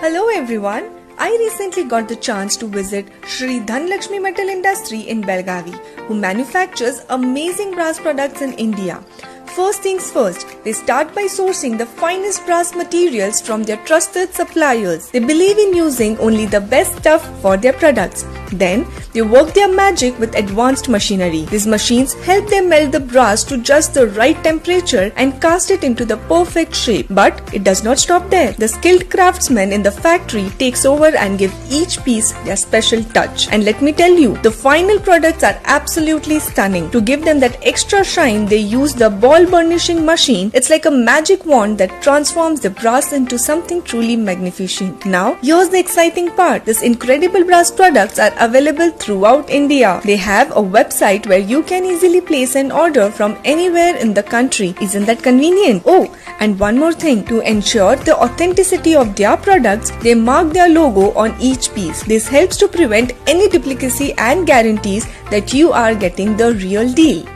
Hello everyone. I recently got the chance to visit Shri Dhanlaxmi Metal Industries in Belagavi, who manufactures amazing brass products in India. First things first, they start by sourcing the finest brass materials from their trusted suppliers. They believe in using only the best stuff for their products. Then, they work their magic with advanced machinery. These machines help them melt the brass to just the right temperature and cast it into the perfect shape. But it does not stop there. The skilled craftsmen in the factory takes over and give each piece their special touch. And let me tell you, the final products are absolutely stunning. To give them that extra shine, they use the ball burnishing machine. It's like a magic wand that transforms the brass into something truly magnificent. Now, here's the exciting part. These incredible brass products are available throughout India. They have a website where you can easily place an order from anywhere in the country. Isn't that convenient? Oh, and one more thing. To ensure the authenticity of their products, they mark their logo on each piece. This helps to prevent any duplicacy and guarantees that you are getting the real deal.